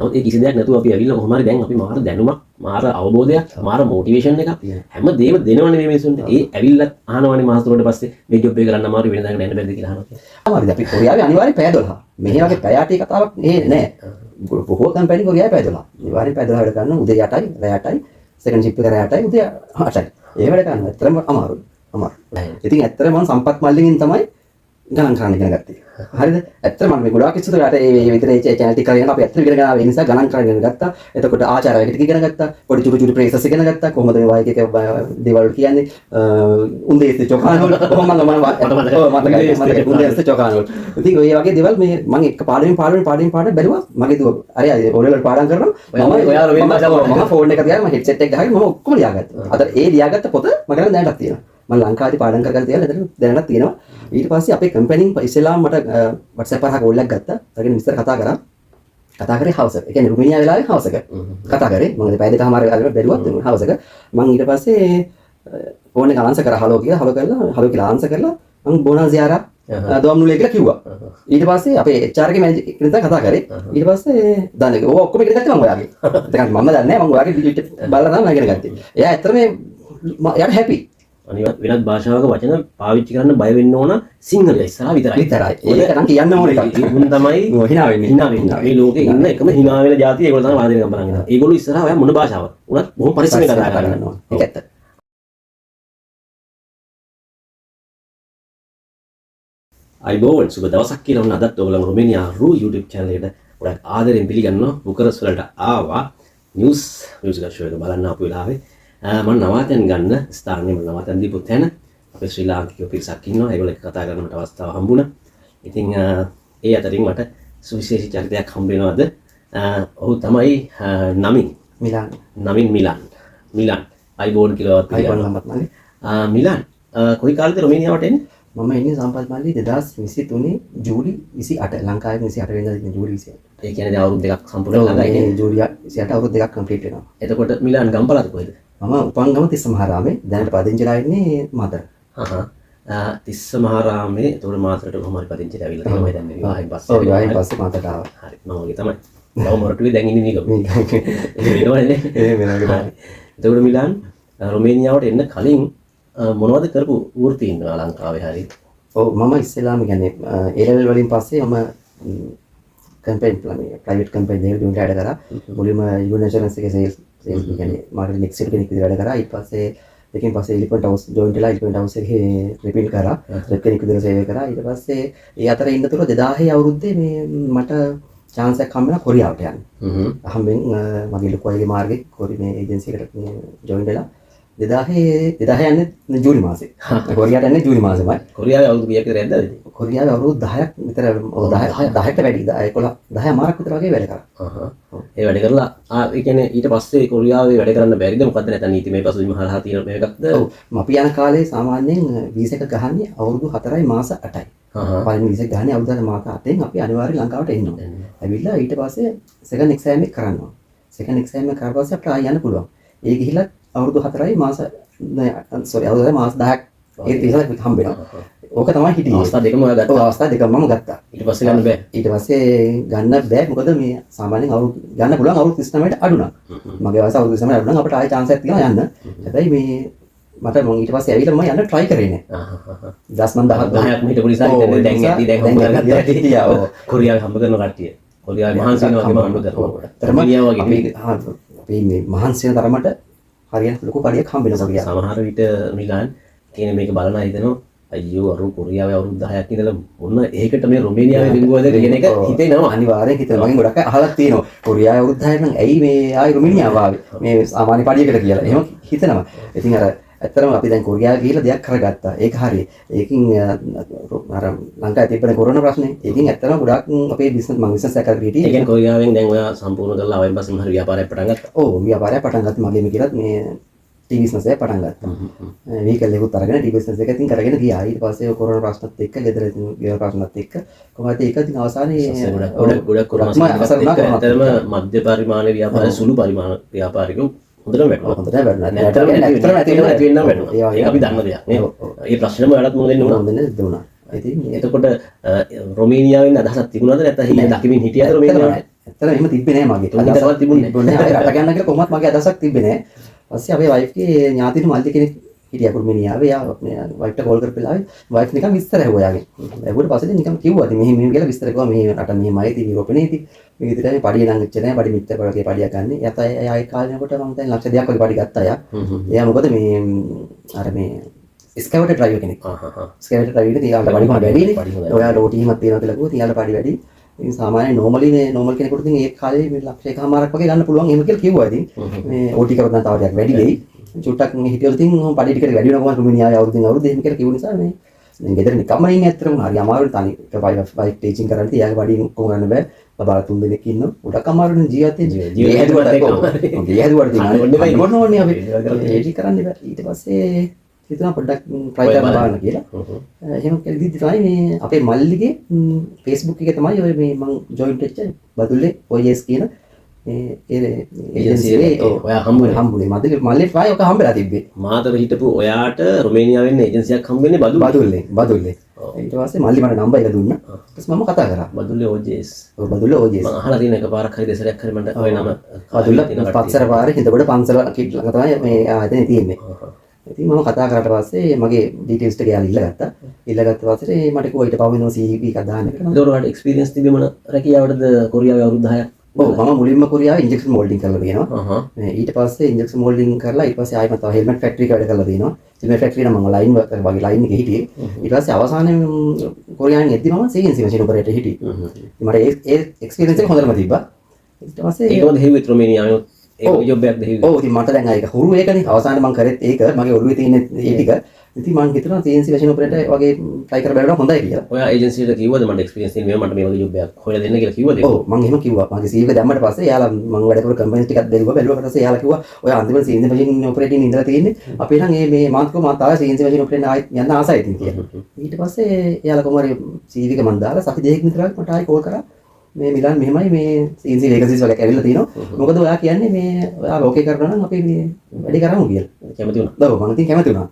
නමුත් ඒ කිසි දෙයක් නැතුව අපි ඇවිල්ලා කොහොම හරි දැන් අපි මාර දැනුමක්, මාර අවබෝධයක්, මාර මොටිවේෂන් එකක් හැම දෙයක්ම දෙනවනේ මේ මිනිස්සුන්ට. ඒ ඇවිල්ලා අහනවනේ මාස තුනකට පස්සේ මේ ජොබ් එක කරන්න අමාරු වෙන දාගෙන යන්න බැරිද කියලා අහනවා. අමාරුයි. අපි කොරියාවේ අනිවාර්යෙන් පැය 12. මෙහි වගේ පැය 8 කතාවක් නෑ. බොහෝ කම්පැනි කොරියාවේ පැය 12. අනිවාර්යෙන් පැය 12 වැඩ කරනවා. උදේ 8යි, රෑ 8යි, සෙකන්ඩ් ෂිෆ්ට් එක රෑ 8යි, උදේ 8යි. ඒ වැඩ කරනවා. ඇත්තටම අමාරුයි. ඉතින් ඇත්තටම මම සම්පත් මල්ලිගෙන් තමයි ගණන් කරන්න ඉගෙන ගත්තේ. හරිද? ඇත්තටම මම මේ ගොඩාක් ඉස්සරහට ඒ විතරේ channel ටික කරගෙන අපි ඇත්තටම ඉගෙන ගන්නවා. ඒ නිසා ගණන් කරගෙන ඉගෙන ගත්තා. එතකොට ආචාර්යවරු ටික ඉගෙන ගත්තා. පොඩි චුටු ප්‍රේසස් ඉගෙන ගත්තා. කොහොමද මේ වායික එක දේවල් කියන්නේ? උන්දේස්ත චොකානවල කොහොමද මම මතකයි. උන්දේස්ත චොකානවල. ඉතින් ඔය වගේ දේවල් මේ මම එක පාඩමින් බැලුවා. මගේ දුව හරි ඔලෙවල් පාඩම් කරනවා. මම ෆෝන් එක තියාගෙන මම හෙඩ්සෙට් එක ගහගෙන මම ඔක්කොම ලියාගත්තා. අද ඒ ලියාගත්ත පොත මගේ දැනටත් තියෙනවා. මම ලංකාවේ පාඩම් කරගෙන තියලා දැනටත් තියෙනවා. ඊට පස්සේ අපේ කම්පැනිෙන් ඉස්සෙල්ලාම මට WhatsApp එකක් කෝල් එකක් ගත්තා. ඒකෙන් විස්තර කතා කරේ හවස එක. ඒ කියන්නේ රුමේනියා වෙලාවේ හවස එක. කතා කරේ. මම පැය දෙකමාර වෙලාවකට බැලුවත් හවස එක. මම ඊට පස්සේ ෆෝන් එක ආන්සර් කරා හලෝ කියලා ආන්සර් කරලා මම බෝනා ziyaara දොම්නුලේ කියලා කිව්වා. ඊට පස්සේ අපේ HR ගේ මැනේජර් කෙනෙක් කතා කරේ. ඊට පස්සේ දන්නේ ඔය ඔක්කොම ඉගෙන ගත්තා මම ඔයාගේ. දැන් මම දන්නේ නැහැ මම ඔයාගේ ඩිජිට් බලලා තමයි ඉගෙන ගත්තේ. එයා ඇත්තටම එයාට හැපි. වෙනත් භාෂාවක වචන පාවිච්චි කරන්න බය වෙන්න ඕන සිංහලයි ඉස්සරහා විතරයි. ඒක නම් කියන්න ඕන එකක්. උන් තමයි හිනා වෙන්නේ. මේ ලෝකේ ඉන්න එකම හිනා වෙන જાතිය ඒගොල්ලෝ තමයි වාදනය කරන් බලන් ඉන්නවා. ඒගොල්ලෝ ඉස්සරහා ඔයා මොන භාෂාව උනත් බොහොම පරිස්සමෙන් කතා කරනවා. ඒක ඇත්ත. අයිබෝවන් සුබ දවසක් කියලා වුණ අදත් ඔයගොල්ලෝ රුමේනියා රූ YouTube channel එකට ගොඩක් ආදරෙන් පිළිගන්නවා. බුකරස් වලට ආවා නිවුස් මියුසිකල් ෂෝ එක බලන්න ආපු වෙලාවේ මම නවාතැන් ගන්න ස්ථානයේ මම නවාතැන් දීපු තැන අපේ ශ්‍රී ලාංකිකයෝ පිරිසක් ඉන්නවා. ඒගොල්ලෝ එක්ක කතා කරන්න මට අවස්ථාව හම්බුණා. ඉතින් ඒ අතරින් මට සුවිශේෂී චරිතයක් හම්බ වෙනවා අද. ඔහු තමයි නමින් මිලන් අයිබෝන් කියලාවත් කියනවා. මිලන් කොයි කාලෙද රුමේනියාවට එන්නේ? මම එන්නේ සම්පත් මල්ලි 2023 ජූලි 28 ලංකාවේ 28 වෙනිදා ඉන්නේ ජූලි 28. ඒ කියන්නේ දැන් අවුරුදු දෙකක් සම්පූර්ණ ළඟයි නේ. ජූලි 28 අවුරුදු දෙකක් කම්ප්ලීට් වෙනවා. එතකොට මිලන් ගම්පලද කොහෙද? මම උපංගම තිස්ස මහරාමේ දැනට පදිංචිලා ඉන්නේ මදර. තිස්ස මහරාමේ එතකොට මාතරට කොහොම හරි පදිංචිලා ඇවිල්ලා තමයි දැන් මේ විවාහයෙන් පස්සේ. ඔව් විවාහයෙන් පස්සේ මාතරට ආවා. හරි මම වගේ තමයි. ලව මොරටුවේ දැන් ඉන්නේ මේක. ඒක වෙනවනේ. ඒ වෙනවා. එතකොට මිලන් රුමේනියාවට එන්න කලින් මොනවද කරපු වෘත්ති ඉන්නවා ලංකාවේ හරි? ඔව් මම ඉස්සෙල්ලාම කියන්නේ A level වලින් පස්සේ මම කම්පැනි ප්‍රයිවට් කම්පැනි දෙකක ජොයින් වැඩ කරා. මුලින්ම ඉන්ෂුරන්ස් එකේ සේල්ස් කියන්නේ මාකටිං එක්සිකියුටිව් කෙනෙක් විදිහට වැඩ කරා. ඊට පස්සේ දෙකෙන් පස්සේ එලිෆන්ට් හවුස් ජොයින් වෙලා එලිෆන්ට් හවුස් එකේ රිපීට් කරා. රෙප් කෙනෙක් විදිහට සේවය කරා. ඊට පස්සේ ඒ අතර ඉන්නතුරු 2006 අවුරුද්දේ මේ මට chance එකක් හම්බුණා කොරියාවට යන්න. අහම්බෙන් මගේ ලොකු අයගේ මාර්ගේ මේ ඒජන්සි එකට ජොයින් වෙලා 2006 යන්නේ ජූනි මාසේ. කොරියාට යන්නේ ජූනි මාසෙමයි. කොරියාවේ අවුරුදු කීයක් විතර ඇද්දද? කොරියාවේ අවුරුදු 10ක් විතර 10ට වැඩි 10 මාරක් විතර වගේ වැඩ කරා. ඒ වැඩ කරලා ඒ කියන්නේ ඊට පස්සේ කොරියාවේ වැඩ කරන්න බැරිද මොකද්ද නැත්නම් නීතිමය පසුබිම හරහා තියෙන මේකක්ද? ඔව් අපි යන කාලේ සාමාන්‍යයෙන් වීසා එක ගහන්නේ අවුරුදු 4යි මාස 8යි. පළවෙනි වීසා එක ගහන්නේ අවුරුදු 4 මාස 8න් අපි අනිවාර්යයෙන් ලංකාවට එනවා. ඇවිල්ලා ඊට පස්සේ සෙකන්ඩ් එක්සෑම් එක කරනවා. සෙකන්ඩ් එක්සෑම් එක කරලා පස්සේ අපිට ආය යන්න පුළුවන්. ඒ ගිහිල්ලා අවුරුදු 4යි මාස අවුරුදු මාස 10ක් ඒ විසා හම්බ වෙනවා. ඕක තමයි හිටියේ. අවස්ථා දෙකම ඔයා ගත්තා. ඔව් අවස්ථා දෙකම මම ගත්තා. ඊට පස්සේ ගන්න බෑ. ඊට පස්සේ ගන්න බෑ මොකද මේ සාමාන්‍යයෙන් අවුරුදු ගන්න පුළුවන් අවුරුදු 39ට අඩු නම්. මගේ වයස අවුරුදු 39ට අඩු නම් අපිට ආයෙ chance එකක් තියෙනවා යන්න. හැබැයි මේ මට මම ඊට පස්සේ ඇවිල්ලා මම යන්න try කරේ නෑ. දස් මන් 10ක් හිටපු නිසා හිතන්නේ දැන් ඇති දැන් හිටියා. ඔව් කොරියාවේ හම්බ කරන කට්ටිය. කොරියාවේ මහන්සි වෙනවා වගේ හම්බ කරනවා. රුමේනියාව වගේ අපි මේ මහන්සි වෙන තරමට හරියට ලොකු කඩියක් හම්බ වෙනවා කොරියාව. සමහර විට මිලන් කියන මේක බලන හිතනවා අයියෝ අර කොරියාවේ අවුරුදු 10ක් ඉඳලා ඔන්න ඒකට මේ රුමේනියාවේ රිංගුවද කියන එක හිතෙනවා. අනිවාර්යෙන් හිතෙනවා. මම ගොඩක් අහලා තියෙනවා. කොරියාවේ අවුරුදු 10ක් නම් ඇයි මේ ආයි රුමේනියාව ආවේ? මේ සාමාන්‍ය පඩියකට කියලා. එහෙම හිතනවා. ඉතින් අර ඇත්තටම අපි දැන් කොරියාවේ ගිහිල්ලා දෙයක් කරගත්තා. ඒක හරියි. ඒකින් අර ලංකාවේ තිබෙන කොරෝනා ප්‍රශ්නේ. ඒකින් ඇත්තටම ගොඩක් අපේ බිස්නස් මම බිස්නස් එකක් කරලා හිටියේ. ඒ කියන්නේ කොරියාවෙන් දැන් ඔයා සම්පූර්ණ කරලා ආවෙන් පස්සේ මම හරි ව්‍යාපාරයක් පටන් ගත්තා. ඔව් ව්‍යාපාරයක් පටන් ගත්තා. මගේම කියලත් මේ ටී බිස්නස් එක පටන් ගත්තා. වීකල් එකකුත් අරගෙන ටී බිස්නස් එක ඉතින් කරගෙන ගියා. ඊට පස්සේ කොරෝනා ප්‍රශ්නත් එක්ක ගෙදර ඉතින් ගෙවල් ප්‍රශ්නත් එක්ක කොහොමද ඒක ඉතින් අවසානයේ ගොඩක් කොරෝනා ඇත්තටම මධ්‍ය පරිමාණයේ ව්‍යාපාර සුළු පරිමාණ ව්‍යාපාරිකයෝ හොඳටම වැටුණා. හොඳට වැටුණා. ඇත්තටම ඇති වෙනවා වැටුණා. ඒක අපි දන්න දෙයක් නේ. ඒ ප්‍රශ්නෙම ඔයාලත් මොකද දෙන්න දුණා. ඉතින් එතකොට රොමේනියාවෙන් අදහසක් තිබුණාද නැත්නම් හිත දකිමින් හිටියද රොමේනියාවේ? ඇත්තටම එහෙම තිබ්බේ නෑ මගේ. තුන්වෙනි තිබුණේ නෑ. රට ගන්න කියලා කොහොමත් මගේ අදහසක් තිබ්බේ නෑ. පස්සේ අපේ වයිෆ්ගේ ඥාතිනු මල්ලි කෙනෙක් හිටියා කුරුමිනියාවේ. එයා වයිෆ්ට කෝල් කරපෙලා වයිෆ් නිකන් විස්තර ඇහුවා යාගෙන්. ඇහුවට පස්සේ නිකන් කිව්වා ඉතින් මෙහෙම කියලා විස්තර කිව්වා මේ රට මෙහෙමයි ඉතින් යුරෝපනේ ඉතින් මේ විදිහට මේ පඩිය නම් එච්චර නෑ පඩි මෙච්චර වගේ පඩියක් ගන්න. එයාත් ආයේ කාලෙනකොට මම දැන් ලක්ෂ 2ක් වගේ පඩි ගත්තා යා. එයා මොකද මේ අර මේ ස්කැවටර් ඩ්‍රයිවර් කෙනෙක්. ස්කැවටර් ඩ්‍රයිවර් කෙනෙක් ඊළඟට පඩි කොහොමද වැඩිනේ. ඔයා ලෝටිමක් තියනවා කියලා කිව්වොත් ඊළඟට පඩි වැඩි. ඉතින් සාමාන්‍යයෙන් නෝමල් කෙනෙකුට ඉතින් ඒ කාලේ මේ ලක්ෂ එකමාරක් වගේ ගන්න පුළුවන් එහෙම කියලා කිව්වා ඉතින්. මේ OT කරොත් නම් තව ටිකක් වැඩි වෙයි. චුට්ටක් හිටියොත් ඉතින් පඩි ටිකට වැඩි වෙනවා කොහොමද රුමිනියාවේ අවුරුදු එහෙම කියලා කිව්ව නිසා මේ දැන් ගෙදර නිකම්ම ඉන්නේ ඇත්තටම හරි අමාරුයි තනි වයිෆ් ටීචින් කරන්නේ ඉතින් එයාගේ පඩි කොහොම ගන්න බෑ බබාලා 3 දෙනෙක් ඉන්නවා ගොඩක් අමාරුනේ ජීවිතේ ගේ හැදුවට තියෙනවා ඕනේ අපි ඒටි කරන්න බෑ ඊට පස්සේ හිතුණා පොඩ්ඩක් try කරන්න බලන්න කියලා එහෙම කෙලිදි තමයි මේ අපේ මල්ලිගේ Facebook එකේ තමයි ඔය මේ මම join වෙච්ච බදුල්ලේ OS කියන ඒජන්සි එකේ ඔයා හම්බුනේ මල්ලිට වායි ඔක හම්බෙලා තිබ්බේ මාතර හිටපු ඔයාට රුමේනියාවෙන් වෙන්න ඒජන්සියක් හම්බෙන්නේ බදුල්ලේ ඊට පස්සේ මල්ලි මට නම්බර් එක දුන්නා ඊට පස්සේ මම කතා කරා බදුල්ලේ OJS බදුල්ලේ OJS මම අහලා තියෙන එකපාරක් හරි දෙසරයක් හරි මට ඔය නම බදුල්ල පස්සර පාරේ හිතකොට පන්සල කිට් ළඟ තමයි මේ ආයතනේ තියෙන්නේ ඉතින් මම කතා කරාට පස්සේ මගේ ඩීටේල්ස් ටික යාලා ඉල්ලගත්තා. ඉල්ලගත්ත පස්සේ මට කිව්වා ඊට පවෙනවා CV එකක් දාන්න කියලා. ඒතකොට ඔයාලට එක්ස්පීරියන්ස් තිබ්බේ මොන රැකියාවටද කොරියාවේ අවුරුදු 10ක්? ඔව් මම මුලින්ම කොරියාවේ ඉන්ජෙක්ෂන් මෝල්ඩින් කරලා තියෙනවා. ඊට පස්සේ ඉන්ජෙක්ෂන් මෝල්ඩින් කරලා ඊට පස්සේ ආයෙත් තව හෙල්මට් ෆැක්ටරි එක වැඩ කරලා තියෙනවා. හෙල්මට් ෆැක්ටරි නම් මම ලයින් වර්කර් වගේ ලයින් එකේ හිටියේ. ඊට පස්සේ අවසානයේ කොරියාවෙන් එද්දි මම CNC මැෂින් ඔපරේටර් හිටියේ. මට ඒ එක්ස්පීරියන්ස් එක හොඳටම තිබ්බා. ඊට පස්සේ ඒකමද හෙව්වෙත් රුමේනියාවේ ඒ ජොබ් එකක්ද හෙව්වේ? ඔව් ඉතින් මට දැන් ඒක හුරු ඒකනේ. අවසානයේ මම කරෙත් ඒක. මගේ ඔළුවේ තියෙන ඒ ටික. ඉතින් මම හිතනවා CNC මැෂින් ඔපරේටර් වගේ try කර බලනවා හොඳයි කියලා. ඔයා ඒජන්සියට කිව්වද මට එක්ස්පීරියන්ස් තියෙනවා මට මේ වගේ ජොබ් එකක් හොයලා දෙන්න කියලා කිව්වද? ඔව් මම එහෙම කිව්වා. මගේ CV එක දැම්මට පස්සේ එයාලා මම වැඩ කරපු කම්පැනි ටිකක් බැලුවා පස්සේ එයාලා කිව්වා ඔය අන්තිමට CNC මැෂින් ඔපරේටින් ඉඳලා තියෙන්නේ. අපි නම් මේ මාත්කෝ මම තාම CNC මැෂින් ඔපරේටර් ආයෙත් යන්න ආසයි ඉතින් කියලා. ඊට පස්සේ එයාලා කොහොම හරි CV එක මම දාලා සති දෙකක් විතර මට ආයෙ කෝල් කරා. මේ මිලන් මෙහෙමයි මේ CNC වේකන්සිස් වලක් ඇවිල්ලා තිනවා. මොකද ඔයා කියන්නේ මේ ඔයා ලෝකේ කරනවා නම් අපි මේ වැඩි කරමු කියලා. කැමති වුණා. ඔව් මම ඉතින් කැමති වුණා.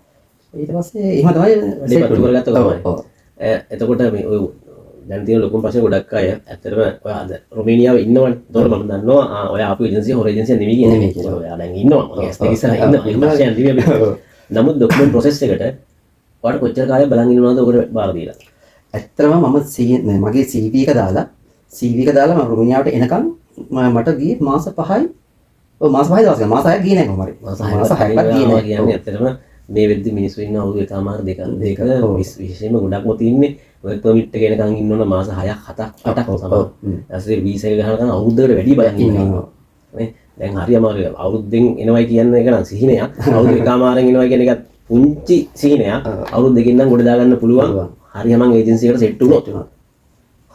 ඊට පස්සේ එහෙම තමයි වැඩි පටු කරගත්තා තමයි. ඔව්. එතකොට මේ ඔය දැන් තියෙන ලොකුම ප්‍රශ්නේ ගොඩක් අය ඇත්තටම ඔයා අද රුමේනියාවේ ඉන්නවනේ. ඒතකොට මම දන්නවා ඔයා ආපු ඒජන්සිය හොර ඒජන්සියක් නෙමෙයි කියන්නේ. ඔයා දැන් ඉන්නවා. මගේ ඇස් දෙක ඉස්සරහ ඉන්නවා. එහෙම ප්‍රශ්නයක් නෙමෙයි අපි. නමුත් ડોකියුමන්ට් ප්‍රොසෙස් එකට ඔයාලට කොච්චර කාලයක් බලන් ඉන්නවද ඔකට බාර දීලා? ඇත්තටම මම මගේ CV එක දාලා මම රුමේනියාවට එනකම් මට ගියේ මාස 5යි. ඔව් මාස 5යි දවස් ගන්න. මාස 6ක් ගියේ නැහැ කොහොම හරි. මාස 6ක් ගියේ නැහැ කියන්නේ ඇත්තටම මේ වෙද්දි මිනිස්සු ඉන්න අවුරුදු එකමාර දෙක විශේෂයෙන්ම ගොඩක්ම තින්නේ වර්ක් පර්මිට් එක එනකන් ඉන්නවන මාස 6ක් 7ක් 8ක් තමයි. ඊට වීසා එක ගහනකන් අවුරුද්දකට වැඩි බලන් ඉන්නවා. නේ දැන් හරි අමාරුයි. අවුරුද්දෙන් එනවයි කියන්නේ එක නම් සිහිනයක්. අවුරුදු එකමාරෙන් එනවයි කියන එකත් පුංචි සිහිනයක්. අවුරුදු දෙකකින් නම් ගොඩ දාගන්න පුළුවන්. හරියම ඒජන්සි එකට සෙට් වුණොත්.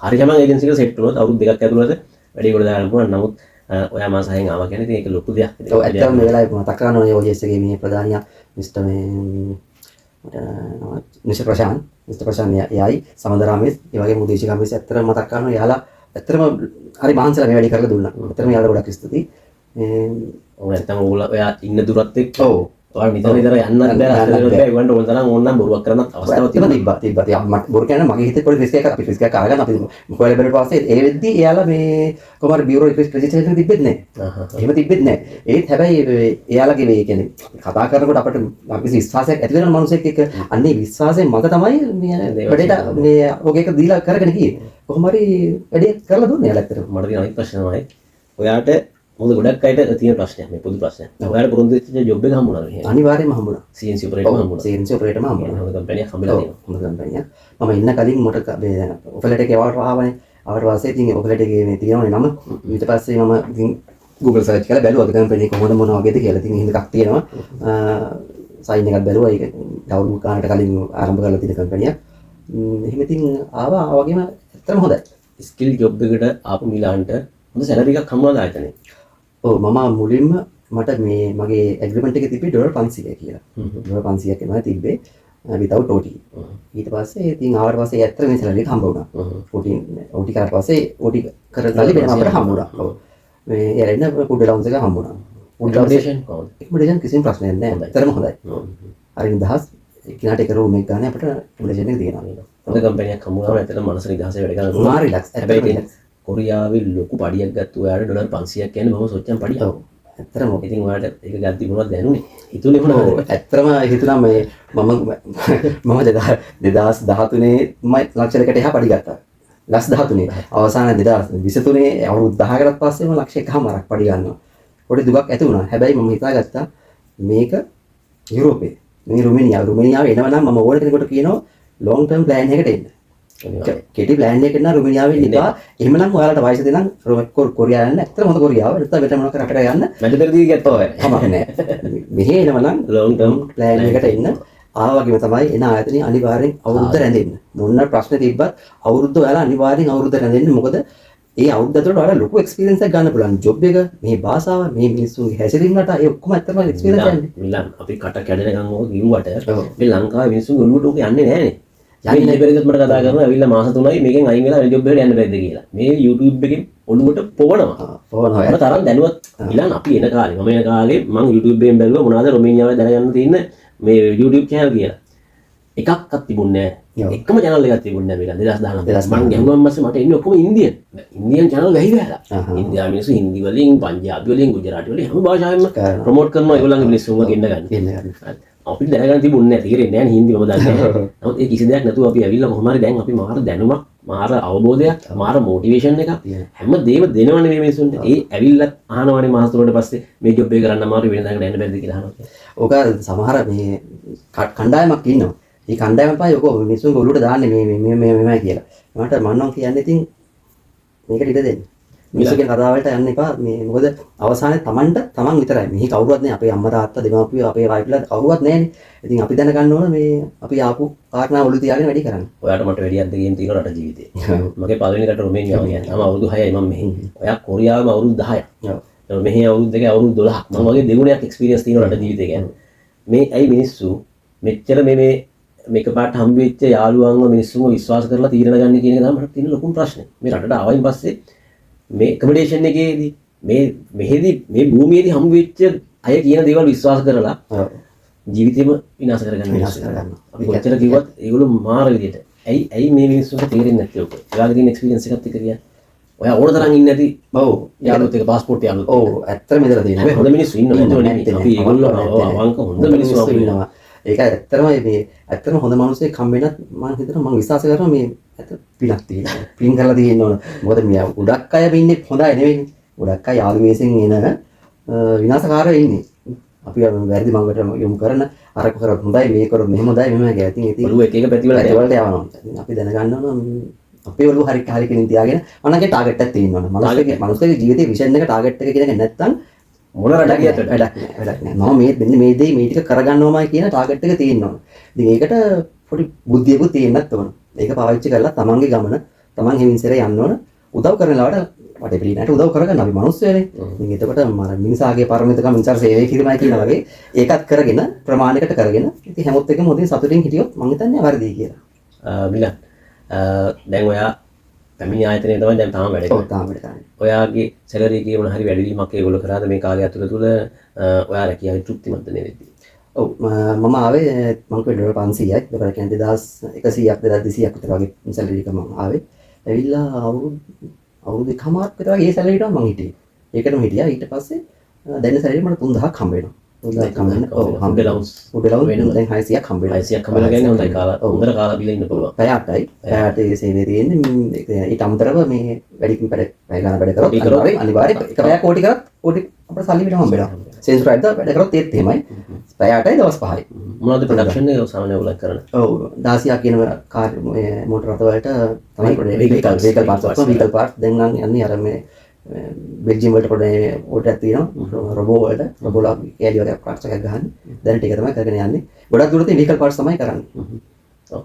හරියම ඒජන්සි එකට සෙට් වුණොත් අවුරුදු දෙකක් ඇතුළත වැඩි ගොඩ දාගන්න පුළුවන්. නමුත් ඔයා මාස 6න් ආවා කියන්නේ ඉතින් ඒක ලොකු දෙයක්. ඔව් ඇත්තටම මේ වෙලාවේ මතක් කරනවා ඔය OJS එකේ මේ ප්‍රධානියා මිස්ටර් මේ මිස්ටර් ප්‍රශාන්ත් යයි සමන්දරාමේස් ඒ වගේ මුදේශී කම්පිස් ඇත්තටම මතක් කරනවා යාලා ඇත්තටම හරි මහන්සිලා මේ වැඩේ කරලා දුන්නා. ඇත්තටම යාලා ගොඩක් ස්තුතියි. ඔව් නැත්තම් ඔයා ඉන්න දුරත් එක්ක ඔව් ඔයාලා නිතර නිතර යන්නත් බෑ ඒවන්ට ඕන තරම් ඕනනම් බොරුවක් කරන්නත් අවස්ථාවක් තිබ්බා. මට බොරු කියන්නේ මගේ හිතේ පොඩි රිස්ක් එකක් අපි රිස්ක් එකක් අරගෙන අපි මොකද බැලුවා පස්සේ ඒ වෙද්දි එයාලා මේ කොහමද බියුරෝ රෙජිස්ට්‍රේෂන් තිබෙත් නැහැ. එහෙම තිබෙත් නැහැ. ඒත් හැබැයි එයාලගේ මේ කියන්නේ කතා කරනකොට අපිට අපි විශ්වාසයක් ඇති වෙන මිනිසෙක් එක්ක අන්නේ විශ්වාසයෙන් මත තමයි මේ වැඩේට මේ ඔගේ එක දීලා කරගෙන ගියේ. කොහොම හරි වැඩේ කරලා දුන්නේ එයාලා ඇත්තටම. මට තියෙන අනිත් ප්‍රශ්න තමයි ඔයාට මොකද ගොඩක් අයට තියෙන ප්‍රශ්නයක් මේ පොදු ප්‍රශ්නයක්. ඔයාලට පුරුදු වෙච්ච ජොබ් එක හම්බුණාද මෙහෙම? අනිවාර්යයෙන්ම හම්බුණා. CNC ඔපරේටර් හම්බුණා. CNC ඔපරේටර්ම හම්බුණා. හොඳ කම්පැනියක් හම්බෙලා තියෙනවා. හොඳ කම්පැනියක්. මම ඉන්න කලින් මට මේ ඔෆලට් එකේ ආවනේ. ආවට පස්සේ ඉතින් ඔෆලට් එකේ මේ තියෙනවනේ නම. ඊට පස්සේ මම ඉතින් Google search කරලා බැලුවා ඔය කම්පැනි කොහොමද මොන වගේද කියලා. ඉතින් එහෙම එකක් තියෙනවා. සයින් එකක් බැලුවා. ඒක ඩවුන්ලෝඩ් කරන්නට කලින් ආරම්භ කරලා තියෙන කම්පැනියක්. එහෙම ඉතින් ආවා වගේම ඇත්තටම හොඳයි. ස්කිල් ජොබ් එකට ආපු මිලාන්ට හොඳ සැලරි එකක් හම්බුණාද ආයතනේ? ඔව් මම මුලින්ම මට මේ මගේ ඇග්‍රීමන්ට් එකේ තිබ්බේ $500 කියලා. $500ක් එනවා තිබ්බේ without OT. ඊට පස්සේ ඉතින් ආවට පස්සේ ඇත්තට මේ සැලරි එක හම්බ වුණා. OT කරාට පස්සේ OT කරලා වෙන අපිට හම්බ වුණා. ඔව්. මේ එරෙන්න ෆුඩ් allowance එක හම්බ වුණා. ෆුඩ් allowance කිසිම ප්‍රශ්නයක් නැහැ. ඇත්තටම හොඳයි. හරි නිදහස්. එකිනාට එක රූම් එකක් ගන්න අපිට ඇකොමඩේෂන් එක තියෙනවා. හොඳ කම්පැනියක් හම්බුනම ඇත්තටම මනස නිදහසේ වැඩ කරන්න පුළුවන්. Marie relax. හැබැයි කොරියාවේ ලොකු පඩියක් ගත්ත ඔයාලට ඩොලර් 500ක් කියන්නේ බොහොම සොච්චම් පඩියක්. ඔව් ඇත්තටම ඉතින් ඔයාලට ඒක ගද්දි මොනවද දැනුනේ? හිතුනේ මොනවද? ඇත්තටම හිතුණා මේ මම 2013 මම ලක්ෂයකට එහා පඩි ගත්තා. ලක්ෂ 13 අවසාන 2023 අවුරුදු 10කටත් පස්සේ මම ලක්ෂ 1කමාරක් පඩි ගන්නවා. පොඩි දුකක් ඇති වුණා. හැබැයි මම හිතාගත්තා මේක යුරෝපේ මේ රුමේනියාව එනවා නම් මම ඕන කෙනෙකුට කියනවා long term plan එකකට එන්න. කෙටි ප්ලෑන් එකකට නම් රුමේනියාවේ ඉන්න එපා. එහෙමනම් ඔයාලට වයස දෙනම් කොරියාව යන්න. ඇත්තට හොඳ කොරියාව. නැත්නම් වෙන මොනවාක රටකට යන්න. මැදපෙරදී ගත්තා ඔය. කමක් නැහැ. මෙහෙ එනවා නම් long term plan එකකට එන්න. ආවගේම තමයි එන ආයතනයේ අනිවාර්යෙන් අවුරුද්ද රැඳෙන්න. මොන ප්‍රශ්න තිබ්බත් අවුරුද්ද ඔයාලා අනිවාර්යෙන් අවුරුද්ද රැඳෙන්න. මොකද ඒ අවුරුද්ද ඇතුළත ඔයාලා ලොකු එක්ස්පීරියන්ස් එකක් ගන්න පුළුවන්. ජොබ් එක, මේ භාෂාව, මේ මිනිස්සුන්ගේ හැසිරීම රට ඒ ඔක්කොම ඇත්තටම එක්ස්පීරියන්ස් යන්නේ. මිලන් අපි කට කැඩෙනකන් ඕක කිව්වට මේ ලංකාවේ මිනිස්සුන්ගේ ඔළුවට ඕක යන්නේ නැහනේ. යන්නේ බැරිදත් මට කතා කරනවා ඇවිල්ලා මාස 3යි මේකෙන් අයින් වෙලා ජොබ් එකට යන්න බැරිද කියලා. මේ YouTube එකෙන් ඔළුවට පොවනවා. පොවනවා. මම තරම් දැනුවත් මිලන් අපි එන කාලේ මම එන කාලේ මම YouTube එකෙන් බැලුවා මොනවද රොමේනියාවේ දැනගන්න තියෙන මේ YouTube channel කියලා. එකක්වත් තිබුණේ නැහැ. එකම channel එකක් තිබුණේ නැහැ මිලන් 2019. මම ගැහුවාම පස්සේ මට එන්නේ ඔක්කොම ඉන්දියන් channel වැහි වැහලා. ඉන්දියානු මිනිස්සු හින්දි වලින්, පංජාබි වලින්, ගුජරාටි වලින් හැම භාෂාවෙන්ම ප්‍රොමෝට් කරනවා ඒගොල්ලන්ගේ මිනිස්සුන්ව ගෙන්න ගන්න. අපිට දැනගන්න තිබුණේ නැහැ. තේරෙන්නේ නැහැ හින්දි මම දන්නේ නැහැ. නමුත් ඒ කිසි දෙයක් නැතුව අපි ඇවිල්ලා කොහොම හරි දැන් අපි මාර දැනුමක්, මාර අවබෝධයක්, මාර මොටිවේෂන් එකක් හැම දෙයක්ම දෙනවනේ මේ මිනිස්සුන්ට. ඒ ඇවිල්ලා අහනවනේ මාස 3කට පස්සේ මේ ජොබ් එක කරන්න අමාරු වෙන දඟට යන්න බැරිද කියලා අහනවා. ඕක සමහර මේ කණ්ඩායමක් ඉන්නවා. මේ කණ්ඩායම පහයි ඔක මිනිස්සුන්ගේ ඔළුවට දාන්නේ මේ කියලා. මට මන්නම් කියන්නේ ඉතින් මේකට ඉඩ දෙන්න. මිනිස්සුන්ගේ කතාව වලට යන්න එපා. මේ මොකද අවසානයේ තමන් විතරයි. මෙහි කවුරුවත් නැහැ. අපේ අම්මා තාත්තා දෙමාපියෝ අපේ වයිෆ්ලා කවුරුවත් නැහැනේ. ඉතින් අපි දැනගන්න ඕන මේ අපි ආපු කාරණා ඔළුව තියාගෙන වැඩි කරන්න. ඔයාට මට වැඩි අත්දැකීම් තියෙන රට ජීවිතේ. මගේ පළවෙනි රට රොමේනියාව කියන්නේ. මම අවුරුදු 6යි මම මෙහි. ඔයා කොරියාවේම අවුරුදු 10ක්. ඔව්. මෙහි අවුරුදු දෙකේ අවුරුදු 12ක්. මම වගේ දෙගුණයක් එක්ස්පීරියන්ස් තියෙන රට ජීවිතේ කියන්නේ. මේ ඇයි මිනිස්සු මෙච්චර මේක පාට හම්බ වෙච්ච යාළුවන්ව මිනිස්සුන්ව විශ්වාස කරලා තීරණ ගන්න කියන එක තමයි මට තියෙන ලොකුම ප්‍රශ්නේ. මේ රටට ආවයින් පස්සේ මේ කමඩේෂන් එකේදී මෙහෙදී මේ භූමියේදී හම්බ වෙච්ච අය කියන දේවල් විශ්වාස කරලා ජීවිතේම විනාශ කරගන්න මිනිස්සු. අපි කොච්චර කිව්වත් ඒගොල්ලෝ මාර විදියට. ඇයි මේ මිනිස්සුන්ට තේරෙන්නේ නැත්තේ ඔක? ඔයාගේ තියෙන එක්ස්පීරියන්ස් එකත් එක්ක කියන්නේ. ඔයා ඕන තරම් ඉන්නේ නැති. ඔව්. යාළුවොත් එක පාස්පෝර්ට් යාළුවොත්. ඔව්. ඇත්තටම ඉඳලා තියෙනවා. හොඳ මිනිස්සු ඉන්නවා. අපි ඒගොල්ලෝ අවංක හොඳ මිනිස්සු ඉන්නවා. ඒක ඇත්තටම මේ ඇත්තටම හොඳ මිනිස්සෙක් හම්බ වෙනත් මම හිතනවා මම විශ්වාස කරනවා මේ ඇත්ත පිනක් තියෙනවා. පින් කරලා තියෙන්න ඕන. මොකද මේ ගොඩක් අය ඉන්නේ හොඳයි නෙවෙයි. ගොඩක් අය යාළු වේසෙන් එන විනාශකාරයෝ ඉන්නේ. අපි වැරදි මඟට යොමු කරන අරක කරොත් හොඳයි මේක කරොත් මෙහෙම හොඳයි මෙහෙම කියලා. ඉතින් ඔළුව එක එක පැතිවල යවනවා. ඉතින් අපි දැනගන්න ඕන අපේ ඔළුව හරි කෙනින් තියාගෙන මනගේ ටාගට් එකක් තියෙන්න ඕන. මනුස්සයෙකුගේ ජීවිතේ විෂන් එක ටාගට් එක කියන එක නැත්තම් මොන රටක් ගියත් වැඩක් නෑ. මම මෙන්න මේ දේ මේ ටික කරගන්නවමයි කියන ටාගට් එක තියෙන්න ඕන. ඉතින් ඒකට පොඩි බුද්ධියකුත් තියෙන්නත් ඕන. ඒක පාවිච්චි කරලා තමන්ගේ ගමන තමන් හිමින්සරේ යන්න ඕන. උදව් කරන ලාවට වටේ පිළිනට උදව් කරගන්න අපි මිනිස්සුනේ. ඉතින් එතකොට මිනිසාගේ පරමිතකම මිනිසාට සේවය කිරීමයි කියන වගේ ඒකත් කරගෙන ප්‍රමාණයකට කරගෙන ඉතින් හැමොත් එකම හොඳින් සතුටින් හිටියොත් මං හිතන්නේ වර්ධි කියලා. මිලන් දැන් ඔයා පැමිණි ආයතනයේ තමයි දැන් තාම වැඩ කරන්නේ. ඔව් තාම වැඩ කරන්නේ. ඔයාගේ සැලරි එකේ මොන හරි වැඩිවීමක් ඒගොල්ලෝ කරාද මේ කාලය ඇතුළත තුල ඔයා රැකියාවේ තෘප්තිමත්ද නෙවෙයි? ඔව් මම ආවේ මං කිව්වේ ඩොලර් 500යි. ඒක කියන්නේ 2100ක් 2200ක් විතර වගේ සැලරි එක මම ආවේ. ඇවිල්ලා අවුරුදු එකමාරක් විතර වගේ ඒ සැලරියට මං හිටියේ. ඒකටම හිටියා. ඊට පස්සේ දැන් සැලරි මට 3000ක් හම්බ වෙනවා. 3000ක් හම්බ වෙනවා. ඔව් හම්බ වෙනවා. උඩලවුස් දැන් 600ක් හම්බ වෙනවා. 600ක් හම්බ වෙනවා කියන්නේ හොඳයි කාලා. හොඳට කාලා බිලා ඉන්න පුළුවන්. පැය 8යි. පැය 8 සේවය තියෙන්නේ. ඊට අමතරව මේ වැඩිකින් පැය ගන්න වැඩ කරොත් අනිවාර්යයෙන් එක පැයක් ඕටි කරත් ඕටි අපිට සල්ලි පිටම හම්බ වෙනවා. සෙන්සුරයිද වැඩ කරොත් ඒත් එහෙමයි. පැය 8යි දවස් 5යි. මොනවද ප්‍රොඩක්ෂන් එක සාමාන්‍යයෙන් උලක් කරන? ඔව් 16ක් කියන කාර් මෝටර රථ වලට තමයි වෙහිකල් පාර්ට්ස් දැන් නම් යන්නේ අර මේ බෙල්ජියම් වලට පොඩේ ඕටයක් තියෙනවා රොබෝ වලට රොබෝලා කෑලි වගේ පාර්ට්ස් එකක් ගහන්නේ දැන් ටික තමයි කරගෙන යන්නේ ගොඩක් දුරට වෙහිකල් පාර්ට්ස් තමයි කරන්නේ. ඔව්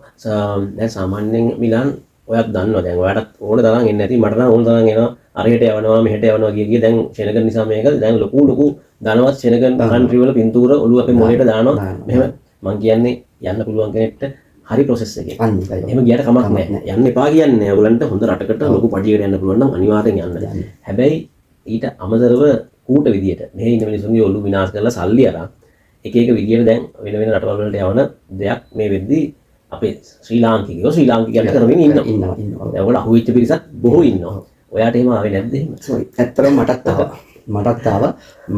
දැන් සාමාන්‍යයෙන් මිලන් ඔයත් දන්නවා දැන් ඔයාලට ඕන තරම් එන්නේ නැති මට නම් ඕන තරම් එනවා අරහෙට යවනවා මෙහෙට යවනවා කිය දැන් ශෙනගන් නිසා මේක දැන් ලොකු ධනවත් ශෙනගන් කන්ට්‍රි වල පින්තූර ඔළුව අපේ මොලේට දානවා මෙහෙම මං කියන්නේ යන්න පුළුවන් කෙනෙක්ට හරි ප්‍රොසෙස් එකේ. එහෙම ගියට කමක් නැහැ. යන්න එපා කියන්නේ නැහැ. ඔයගලන්ට හොඳ රටකට ලොකු පඩියකට යන්න පුළුවන් නම් අනිවාර්යෙන් යන්න. හැබැයි ඊට අමතරව කූට විදියට මෙහි ඉන්න මිනිස්සුන්ගේ ඔළුව විනාශ කරලා සල්ලි අරන් එක එක විදියට දැන් වෙන වෙන රටවල් වලට යවන දෙයක් මේ වෙද්දී අපේ ශ්‍රී ලාංකිකයෝ ශ්‍රී ලාංකිකයන්ට කරමින් ඉන්නවා. දැන් ඔයගොල්ලෝ අහුවෙච්ච පිරිසක් බොහෝ ඉන්නවා. ඔයාට එහෙම ආවේ නැද්ද එහෙම? සෝරි ඇත්තටම මටත් ආවා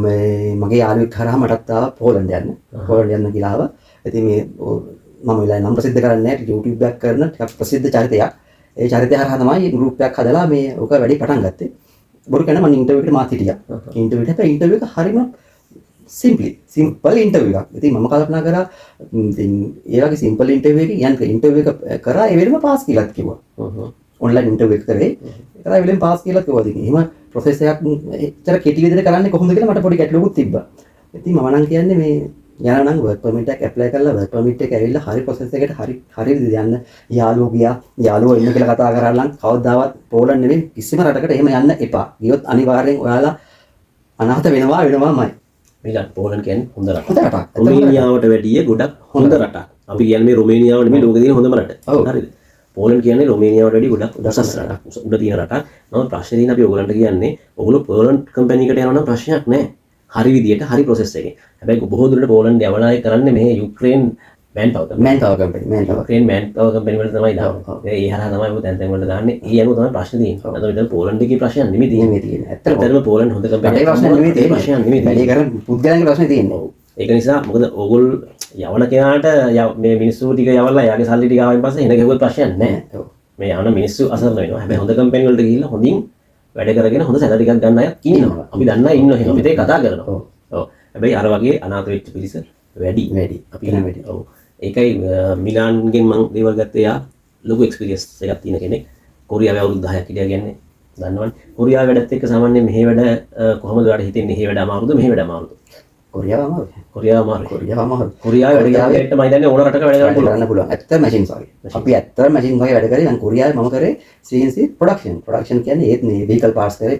මේ මගේ යාළුවෙක් කරා මටත් ආවා පෝලන්ඩ් යන්න. පෝලන්ඩ් යන්න කියලා ආවා. ඉතින් මේ මම වෙලාවේ නම් ප්‍රසිද්ධ කරන්නේ නැහැ YouTube එකක් කරන ටිකක් ප්‍රසිද්ධ චරිතයක්. ඒ චරිතය හරහා තමයි ගෲප් එකක් හදලා මේ ඔක වැඩි පටන් ගත්තේ. බොරු කියන මම ඉන්ටර්විව් එකට මාත් හිටියා. ඉන්ටර්විව් එකට ඉන්ටර්විව් එක හරිම සිම්පල් ඉන්ටර්විව් එකක්. ඉතින් මම කල්පනා කරා ඉතින් ඒ වගේ සිම්පල් ඉන්ටර්විව් එකකින් යන්න ඉන්ටර්විව් එක කරා ඒ වෙලෙම පාස් කියලාත් කිව්වා. ඔන්ලයින් ඉන්ටර්විව් එක කරේ. ඒකලා ඒ වෙලෙම පාස් කියලා කිව්වා. ඉතින් එහෙම ප්‍රොසෙස් එකක් එච්චර කෙටි විදිහට කරන්නේ කොහොමද කියලා මට පොඩි ගැටලුවකුත් තිබ්බා. ඉතින් මම නම් කියන්නේ මේ යනවා නම් වර්ක් පර්මිට් එක ඇප්ලයි කරලා වර්ක් පර්මිට් එක ඇවිල්ලා හරි ප්‍රොසෙස් එකට හරි විදිහට යන්න. යාළුවෝ ගියා. යාළුවෝ ඉන්න කියලා කතා කරලා නම් කවදාවත් පෝලන්ඩ් නෙවෙයි කිසිම රටකට එහෙම යන්න එපා. ගියොත් අනිවාර්යෙන් ඔයාලා අනාථ වෙනවාමයි. මිලන් පෝලන්ඩ් කියන්නේ හොඳ රටක්. හොඳ රටක්. රුමේනියාවට වැඩිය ගොඩක් හොඳ රටක්. අපි කියන්නේ මේ රුමේනියාව නෙමෙයි ලෝකේ තියෙන හොඳම රට. හරිද? පෝලන්ඩ් කියන්නේ රුමේනියාවට වැඩිය ගොඩක් උසස් රටක්. උඩ තියෙන රටක්. නමුත් ප්‍රශ්නේ තියෙන අපි ඕගලන්ට කියන්නේ ඕගොල්ලෝ පෝලන්ඩ් කම්පැනි එකට යනවා නම් ප්‍රශ්නයක් නැහැ. හරි විදියට හරි ප්‍රොසෙස් එකේ. හැබැයි බොහෝ දුරට පෝලන්ඩ් යවලා කරන්නේ මේ යුක්‍රේන් මෑන් පවර් කම්පැනි. යුක්‍රේන් මෑන් පවර් කම්පැනි වල තමයි දාන්නේ. ඒ හරහා තමයි ඔය තැන් වල දාන්නේ. ඒ අනුව තමයි ප්‍රශ්නේ තියෙන්නේ. අද විතර පෝලන්ඩ් එකේ ප්‍රශ්නයක් නෙමෙයි තියෙන්නේ. ඇත්තටම පෝලන්ඩ් හොඳ කම්පැනි එකක්. ප්‍රශ්න නෙමෙයි තියෙන්නේ. වැඩි කරන පුද්ගලයන්ගේ ප්‍රශ්නේ තියෙන්නේ. ඒක නිසා මොකද ඕගොල්ලෝ යවන කෙනාට මේ මිනිස්සු ටික යවලා යාගේ සල්ලි ටික ආවෙන් පස්සේ එන ගෙවුවත් ප්‍රශ්නයක් නැහැ. මේ යන මිනිස්සු අසරණ වෙනවා. හැබැයි හොඳ කම්පැනි වලට ගිහිල්ලා හොඳින් වැඩ කරගෙන හොඳ සැලරි එකක් ගන්න අයත් ඉන්නවා. අපි දන්න අය ඉන්නවා. එහෙනම් අපි ඒක කතා කරනවා. ඔව්. හැබැයි අර වගේ අනාථ වෙච්ච පිරිස වැඩි. අපි වැඩි. ඔව්. ඒකයි මිලාන්ගෙන් මම දේවල් ගත්තේ යා ලොකු එක්ස්පීරියන්ස් එකක් තියෙන කෙනෙක්. කොරියාවේ අවුරුදු 10ක් හිටියා කියන්නේ දන්නවනේ. කොරියාව වැඩත් එක්ක සාමාන්‍යයෙන් මෙහි වැඩ කොහොමද ඔයාලට හිතෙන්නේ? මෙහි වැඩ අමාරුද? මෙහි වැඩ අමාරුද? කොරියාව අමාරුයි. කොරියාව අමාරුයි. කොරියාව වැඩ මම හිතන්නේ ඕන රටක වැඩ කරන්න පුළුවන්. ඇත්ත මැෂින්ස් වගේ. අපි ඇත්ත මැෂින් වගේ වැඩ කරේ. දැන් කොරියාවේ මම කරේ CNC ප්‍රොඩක්ෂන් කියන්නේ ඒත් මේ vehicle parts කරේ.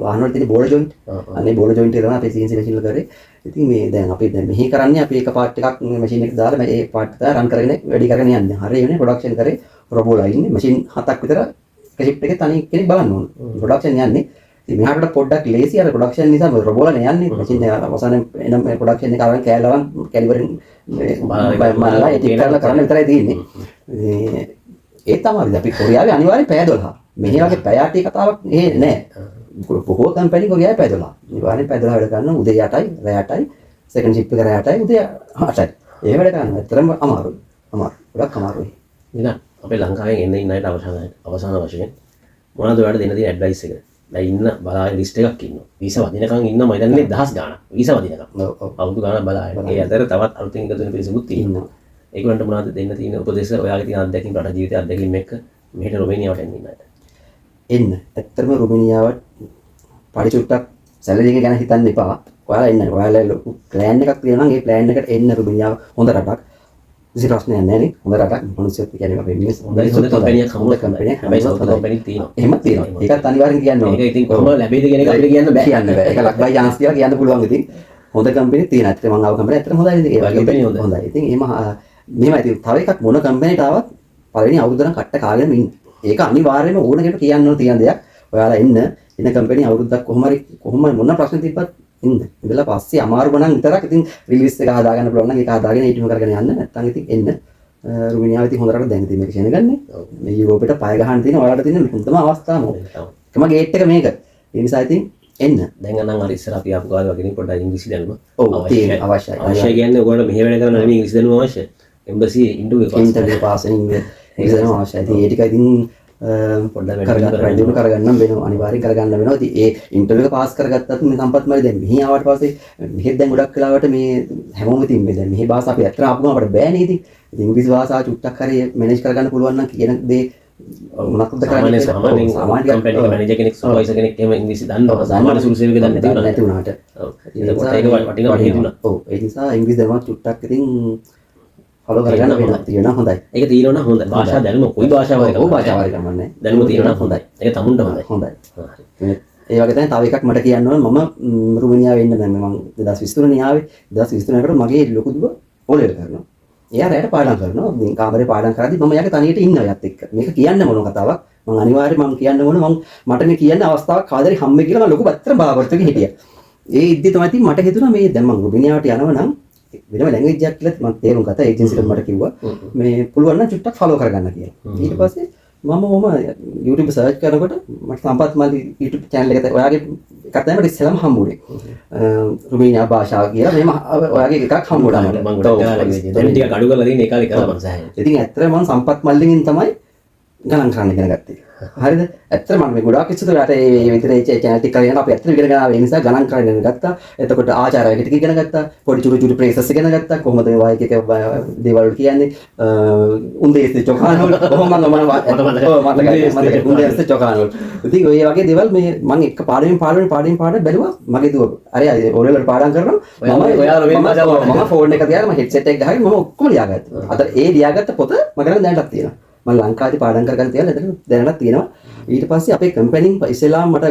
වාහන වල තියෙන බෝල්ඩ් ජොයින්ට්. අනේ බෝල්ඩ් ජොයින්ට් එක තමයි අපි CNC මැෂින් වල කරේ. ඉතින් මේ දැන් අපි දැන් මෙහි කරන්නේ අපි එක පාර්ට් එකක් මැෂින් එකට දාලා මේ පාර්ට් එක රන් කරගෙන වැඩි කරගෙන යන්නේ. හරිය වෙන්නේ ප්‍රොඩක්ෂන් කරේ රොබෝ ලයින් මැෂින් 7ක් විතර එක ෂිෆ්ට් එකේ තනි කෙනෙක් බලන්න ඕන. ප්‍රොඩක්ෂන් යන්නේ. ඉතින් මෙහාට පොඩ්ඩක් ලේසි අර ප්‍රොඩක්ෂන් නිසා රොබෝලා යන්නේ. මැෂින් එක අවසානයේ එන ප්‍රොඩක්ෂන් එක අරන් කෑල්ලවන් කැලිබරින් බලලා ඒක කරලා කරන්න විතරයි තියෙන්නේ. ඒ තමයි අපි කොරියාවේ අනිවාර්යෙන් පැය 12. මෙහි වගේ පැය 8 කතාවක් නෑ. බොහෝ කම්පැනි කොරියාවේ පැය 12. අනිවාර්යෙන් පැය 12 වැඩ කරනවා. උදේ 8යි, රෑ 8යි, සෙකන්ඩ් ෂිෆ්ට් එක රෑ 8යි, උදේ 8යි. ඒ වැඩ කරනවා. ඇත්තටම අමාරුයි. ගොඩක් අමාරුයි. මිලන් අපේ ලංකාවෙන් එන්න ඉන්න අයට අවසාන වශයෙන් මොනවද ඔයාලට දෙන්න තියෙන ඇඩ්වයිස් එක? දැන් ඉන්න බලාගෙන ලිස්ට් එකක් ඉන්නවා. වීසා වදිනකන් ඉන්න මම හිතන්නේ 1000 ගාණක්. වීසා වදිනකන්. අවුරුදු ගාණක් බලාගෙන. ඒ අතර තවත් අලුතින් එකතු වෙන පිරිසකුත් ඉන්නවා. ඒගොල්ලන්ට මොනවද දෙන්න තියෙන උපදේශ ඔයාගේ තියෙන අත්දැකීම් රට ජීවිතයේ අත්දැකීම් එක්ක මෙහෙට රොමේනියාවට එන්න ඉන්න අයට. එන්න. ඇත්තටම රොමේනියාවට පඩි චුට්ටක් සැලරි එක ගැන හිතන්න එපා. ඔයාලා එන්න. ඔයාලා ලොකු ප්ලෑන් එකක් තියෙනවා නම් ඒ ප්ලෑන් එකට එන්න රොමේනියාව හොඳ රටක්. කිසි ප්‍රශ්නයක් නැහැ නේ. හොඳ රටක්. මිනිස්සුත් කියන්නේ අපේ මිනිස්සු හොඳයි හොඳ කම්පැනියක් හම්බ කම්පැනියක්. හැබැයි සෞත් කම්පැනික් තියෙනවා. එහෙම තියෙනවා. ඒකත් අනිවාර්යෙන් කියන්න ඕනේ. ඒක ඉතින් කොහොම ලැබෙයිද කියන එක අපිට කියන්න බෑ. කියන්න බෑ. ඒක ලක් බයි chance කියලා කියන්න පුළුවන් ඉතින්. හොඳ කම්පැනික් තියෙනවා. ඇත්තට මම ආව කම්පැනි ඇත්තට හොඳයි ඉතින්. ඒ වගේ හොඳයි. ඉතින් එහෙම මෙහෙමයි ඉතින් තව එකක් මොන කම්පැනිට ආවත් පළවෙනි අවුරුද්දෙන් කට්ට කාගෙන ඉන්න. ඒක අනිවාර්යයෙන්ම ඕන කෙනෙකුට කියන්න ඕන තියෙන දෙයක්. ඔයාලා එන්න කම්පැනි අවුරුද්දක් කොහොම මොන ප්‍රශ්න තිබ්බත් ඉන්න. ඉඳලා පස්සේ අමාරු ගණන් විතරක් ඉතින් රිලීස් එක හදාගන්න පුළුවන් නම් ඒක හදාගෙන ඊටම කරගෙන යන්න. නැත්නම් ඉතින් එන්න. රුමේනියාවේ ඉතින් හොඳ රට දැන් ඉතින් මේක ෂෙන ගන්නේ. මේ යුරෝපෙට පය ගහන්න තියෙන ඔයාලට තියෙන හොඳම අවස්ථාව මොකක්ද? එකම ගේට් එක මේක. ඒ නිසා ඉතින් එන්න. දැන් නම් අර ඉස්සර අපි ආපු කාලේ වගේ පොඩ්ඩක් ඉංග්‍රීසි දැනුම අවශ්‍යයි. අවශ්‍ය කියන්නේ ඔයගොල්ලෝ මෙහෙ වැඩ කරන නෙමෙයි ඉංග්‍රීසි දැනුම අවශ්‍යයි. එම්බසි ඉන්ටර්වියු පාස් ඉංග්‍රීසි දැනුම අවශ්‍යයි. ඉතින් ඒ ටික ඉතින් පොඩ්ඩක් කරගන්න වෙනවා. අනිවාර්යෙන් කරගන්න වෙනවා. ඉතින් ඒ ඉන්ටර්වියු එක පාස් කරගත්තත් මේ සම්පත්මයි දැන් මෙහි ආවට පස්සේ මෙහෙත් දැන් ගොඩක් වෙලාවට මේ හැමෝම ඉතින් මේ දැන් මෙහි භාෂාව අපි අත්‍තර ආපු ගමන් අපිට බෑනේ ඉතින්. ඉතින් ඉංග්‍රීසි භාෂාව චුට්ටක් හරි මැනේජ් කරගන්න පුළුවන් නම් කියන දේ මොනක්ද කරන්නේ? සාමාන්‍ය කම්පැනි එක මැනේජර් කෙනෙක් සුපර්වයිසර් කෙනෙක් එහෙම ඉංග්‍රීසි දන්නවා. සාමාන්‍ය සුළු සේවක දන්නේ නැති වුණාට. ඒක වටිනවා හේතුණා. ඔව් ඒ නිසා ඉංග්‍රීසි දැනුම චුට්ටක් ඉතින් ෆලෝ කරගන්න වෙනවා. තියෙනවා හොඳයි. ඒක තියෙනවා නම් හොඳයි. භාෂා දැනුම කොයි භාෂාවකද? ඔව් භාෂාවක කමන්නේ. දැනුම තියෙනවා නම් හොඳයි. ඒක තමුන්ට හොඳයි. හොඳයි. ඒ වගේ තමයි තව එකක් මට කියන්න ඕන මම රුමේනියාවේ ඉන්න දැන් මම 2023 නේ ආවේ. 2023 කට මගේ ලොකු දුව ඕලෙවල් කරනවා. එයා රැයට පාඩම් කරනවා. ඉතින් කාමරේ පාඩම් කරද්දි මම යාගේ තනියට ඉන්නවා යත් එක්ක. මේක කියන්න මොන කතාවක්? මම අනිවාර්යයෙන් මම කියන්න ඕන මට මේ කියන්න අවස්ථාවක් කාදරි හම්බෙයි කියලා මම ලොකු පැත්තට බලාපොරොත්තුකින් හිටියා. ඒ ඉද්දි තමයි ඉතින් මට හිතුණා මේ දැන් මම රුමේනියාවට යනවා නම් වෙනම ලැන්ග්වේජ් එකක් කියලා මම තේරුම් ගත්තා. ඒජන්සි එකට මට කිව්වා මේ පුළුවන් නම් චුට්ටක් ෆලෝ කරගන්න කියලා. ඊට පස්සේ මම YouTube සර්ච් කරනකොට මට සම්පත් මල්ලි YouTube channel එක ඔයාගේ එකක් තමයි මට ඉස්සෙල්ලාම හම්බුනේ. රුමේනියා භාෂාව කියලා මෙහෙම ඔයාගේ එකක් හම්බුණා මට. මම ගොඩක් දැන් ටිකක් අඩු කරලා තියෙන ඒකාලේ කරා මම සෑහෙන. ඉතින් ඇත්තටම මම සම්පත් මල්ලිගෙන් තමයි ගණන් කරන්න ඉගෙන ගත්තේ. හරිද? ඇත්තටම මම මේ ගොඩාක් ඉස්සර යට මේ විතරේ channel ටික කරගෙන අපි ඇත්තටම ඉගෙන ගන්නවා. ඒ නිසා ගණන් කරන්න ඉගෙන ගත්තා. එතකොට ආචාරය ටික ඉගෙන ගත්තා. පොඩි චුරු ප්‍රේසස් ඉගෙන ගත්තා. කොහොමද මේ වායික එක දේවල් වල කියන්නේ උන්දේස්ති චොකානෝල් කොහොමද මම මතකයි උන්දේස්ති චොකානෝල්. ඉතින් ඔය වගේ දේවල් මේ මම එක පාඩමින් බැලුවා. මගේ දුව අර ඔලෙවල් පාඩම් කරනවා. මම ෆෝන් එක තියාගෙන මම හෙඩ්සෙට් එක ගහගෙන මම ඔක්කොම ලියාගත්තා. අද ඒ ලියාගත්ත පොත මගේ ළඟ දැනටත් තියෙනවා. මම ලංකාවේ පාඩම් කරගෙන තියලා දැනටත් තියෙනවා. ඊට පස්සේ අපේ කම්පැනිෙන් ඉස්සෙල්ලාම මට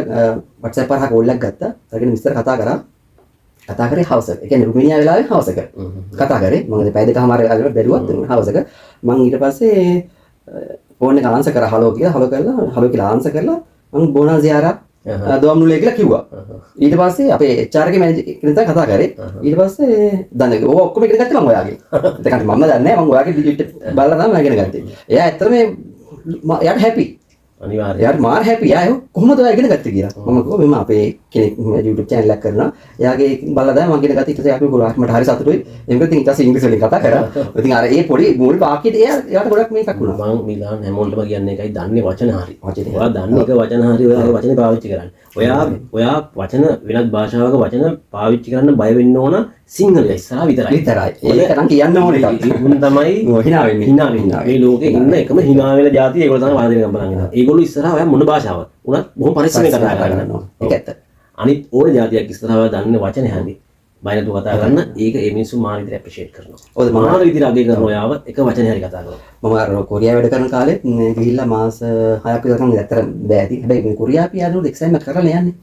WhatsApp එකක් කෝල් එකක් ගත්තා. අරගෙන මිස්ටර් කතා කරේ හවස එක. ඒ කියන්නේ රුමේනියා වෙලාවේ හවස එක. කතා කරේ. මම පැය දෙකමාර බැලුවත් හවස එක. මම ඊට පස්සේ ෆෝන් එක ආන්සර් කරා හලෝ කියලා ආන්සර් කරලා මම බෝනා ziyaara දොම්නුලේ කියලා කිව්වා. ඊට පස්සේ අපේ HR එකේ මැනේජර් කෙනෙක් කතා කරේ. ඊට පස්සේ දැන් ඔය ඔක්කොම ඉගෙන ගත්තේ මම ඔයාගේ. ඒකට මම දන්නේ නැහැ මම ඔයාගේ ඩිජිට් බලලා තමයි ඉගෙන ගත්තේ. එයා ඇත්තටම එයාට හැපි. අනිවාර්යයෙන්. එයාට මාර හැපි. එයා කොහොමද ඔයා ඉගෙන ගත්තේ කියලා. මම කිව්වා මෙන්න අපේ කෙනෙක් YouTube channel එකක් කරනවා. එයාගේ බලලා තමයි මම ඉගෙන ගත්තේ. ඊට පස්සේ අපි ගොඩාක් මට හරි සතුටුයි. ඒකත් ඉතින් ඊට පස්සේ ඉංග්‍රීසි වලින් කතා කරා. ඉතින් අර ඒ පොඩි මූල වාක්‍යෙට එයාට ගොඩක් මේකක් වුණා. මම මිලාන් හැමෝටම කියන්නේ එකයි දන්නේ වචන හරි. ඔයා දන්නේ එක වචන හරි ඔයාගේ වචනේ පාවිච්චි කරන්න. ඔයා වචන වෙනත් භාෂාවක වචන පාවිච්චි කරන්න බය වෙන්න ඕන සිංහල ඉස්සරහා විතරයි. ඒක නම් කියන්න ඕන එකක්. උන් තමයි හිනා වෙන්නේ. මේ ලෝකේ ඉන්න එකම හිනා වෙන જાතිය ඒගොල්ලෝ තමයි වාදනය කරනවා. ඒගොල්ලෝ ඉස්සරහා ඔයා මොන භාෂාව උනත් බොහොම පරිස්සමෙන් කතා කරනවා. ඒක ඇත්ත. අනිත් ඕන જાතියක් ඉස්සරහා ඔයා දන්නේ වචනේ හරි. බයනතු කතා කරන්න ඒක ඒ මිනිස්සු මාන විදිහට ඇප්‍රීෂিয়েට් කරනවා. ඔය මාන විදිහට අගය කරන ඔයාව එක වචනේ හරි කතා කරනවා. මම අර කොරියාව වැඩ කරන කාලෙත් ගිහිල්ලා මාස 6ක් විතර කම් ඇත්තට බෑ. හැබැයි මේ කොරියාව පියාදුන එක්සෑම් එක කරලා යන්නේ.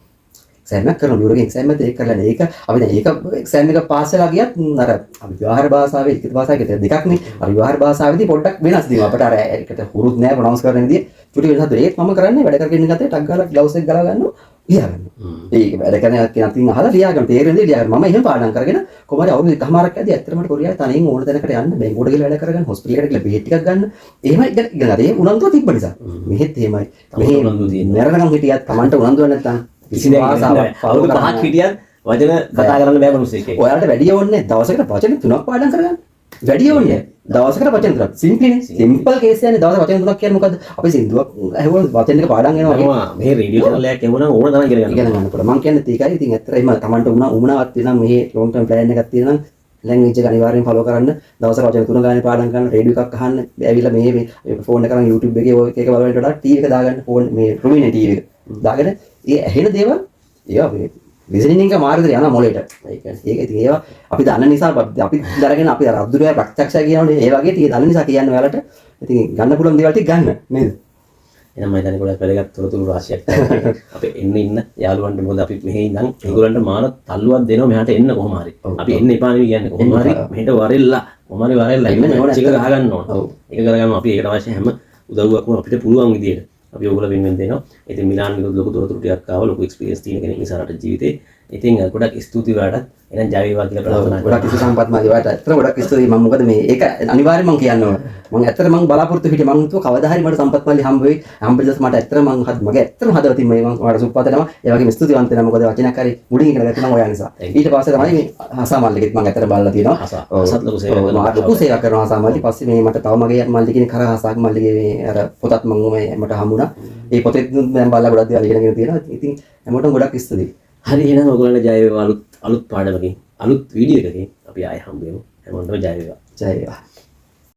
එක්සෑම් එක කරනවා බියුරෝගේ එක්සෑම් එක කරලා ඒක අපි දැන් ඒක එක්සෑම් එක පාස් වෙලා ගියත් අර අපි ව්‍යවහාර භාෂාවේ ලිඛිත භාෂාවේ දෙකක් නේ. අර ව්‍යවහාර භාෂාවේදී පොඩ්ඩක් වෙනස් දෙනවා. අපට අර ඒකට හුරුත් නෑ ප්‍රොනවුන්ස් කරන විදිය. චුටි වෙනසක් දෙනවා. ඒත් මම කරන්නේ වැඩ කරගෙන ඉන්න ගතේ ටක් ගාලා ග්ලව්ස් එක ගලා ගන්නවා. ලියා ගන්නවා. ඒක වැඩ කරන කෙනෙක්ගෙන් අහලා ලියා ගන්න. තේරෙන දේ ලියා ගන්න. මම එහෙම පාඩම් කරගෙන කොහමද අවුරුදු එකමාරක් ඇද්දි ඇත්තටම මට කොරියාවේ තනියෙන් ඕන තැනකට යන්න බැංකුවට ගිහලා වැඩ කරගන්න හොස්පිටල් එකට ගිහලා බෙහෙත් ටිකක් ගන්න. එහෙම ඉගෙන ගන්න. ඒ උනන්දුව තිබ්බ නිසා. මෙහෙත් එහෙමයි. මෙහෙ උනන්දුව තියෙනවා. මැරෙනකම් හිටියත් Tamanට උනන්දුවක් නැත්තම් කිසි භාෂාවක් අවුරුදු 5ක් හිටියත් වචන කතා කරන්න බෑ මිනිස්සෙක් එක්ක. ඔයාලට වැඩි ඕනේ දවසකට වචන 3ක් පාඩම් කරගන්න. වැඩි ඕනේ දවසකට වචන 3ක්. සිම්පල්නේ. සිම්පල් කේස් එකනේ දවසකට වචන 3ක් කියන්නේ මොකද්ද? අපි සින්දුවක් ඇහුවොත් වචන එක පාඩම් වෙනවා. මේ රේඩියෝ channel එකක් එමුණා ඕන තරම් ඉගෙන ගන්න. ඉගෙන ගන්න පුළුවන්. මම කියන්නේ ඒකයි. ඉතින් ඇත්තට එහෙම Tamanට උමනාවක් තියෙනවා මේ long term plan එකක් තියෙනවා නම් ලැන්ග්වේජ් එක අනිවාර්යෙන් ෆලෝ කරන්න. දවසකට වචන 3 ගානේ පාඩම් කරන්න, රේඩියෝ එකක් අහන්න, ඇවිල්ලා මේ ෆෝන් එක කරන් YouTube එකේ ඔය එක බලන්න වඩා ටීවී එක දාගන්න ෆෝන් මේ රුමේනියන් ටීවී එක. දාගෙන ඒ ඇහෙන දේවල් ඒවා මේ ලිසනින් එක මාර්ගද යනවා මොලේට. ඒක ඉතින් ඒවා අපි දන්න නිසා අපි දරගෙන අපි අර අද්දුරය ප්‍රත්‍යක්ෂය කියනවනේ. ඒ වගේ ඉතින් දන්න නිසා කියන්නේ ඔයාලට ඉතින් ගන්න පුළුවන් දේවල් ටික ගන්න නේද? එහෙනම් මම හිතන්නේ ගොඩක් වැදගත් තොරතුරු රාශියක් තමයි. අපි ඉන්න යාළුවන්ට මොකද අපි මෙහෙ ඉඳන් ඒගොල්ලන්ට මාන තල්ලුවක් දෙනවා මෙහාට එන්න කොහොම හරි. අපි එන්න එපා නෙවෙයි කියන්නේ. කොහොම හරි මෙහෙට වරෙල්ලා කොහොම හරි වරෙල්ලා ඉන්න ඕනේ. එක ගහගන්න ඕන. ඒක කරගන්න අපි ඒකට අවශ්‍ය හැම උදව්වක්ම අපිට පුළුවන් විදියට අපි ඔයගොල්ලෝ වෙනුවෙන් දෙනවා. ඉතින් මිලාන් විරුද්ධ ලොකු තොරතුරු ටිකක් ආවා. ලොකු එක්ස්පීරියන්ස් තියෙන කෙනෙක් නිසා රට ජීවිතේ. ඉතින් ගොඩක් ස්තුතියි ඔයාලට. එහෙනම් ජය වේවා කියලා ප්‍රාර්ථනා කරනවා. ගොඩක් සම්පත් මාගේ ඔයාලට ඇත්තට ගොඩක් ස්තුතියි. මම මොකද මේ ඒක අනිවාර්යෙන් මම කියන්න ඕන. මම ඇත්තට මම බලාපොරොත්තු හිටියේ මම හිතුවා කවදා හරි මට සම්පත් මාලි හම්බ වෙයි. හම්බෙද්දී මට ඇත්තට මගේ ඇත්තටම හදවතින් මම ඔයාලට සුප්පත් දෙනවා. ඒ වගේම ස්තුතිවන්ත වෙනවා. මොකද වචනයක් හරි මුලින් ඉගෙන ගත්තේ මම ඔයා නිසා. ඊට පස්සේ තමයි මේ හසා මල්ලිගෙත් මම ඇත්තට බලලා තියෙනවා. හසත් ලොකු සේවයක් කරනවා. ලොකු සේවයක් කරනවා හසා මල්ලි. පස්සේ මේ මට තව මගේ මල්ලි කියන කර හසාක් මල්ලිගේ මේ අර පොතත් මට හම්බුණා. ඒ පොතෙත් මම බලලා ගොඩක් දේවල් ඉගෙනගෙන තියෙනවා. ඉතින් හැමෝටම ගොඩක් ස්තුතියි. හරි එහෙනම් ඔයගොල්ලන්ට ජය වේවා අලුත් පාඩමකින් අලුත් වීඩියෝ එකකින් අපි ආයෙ හම්බ වෙමු. හැමෝටම ජය වේවා. ජය වේවා.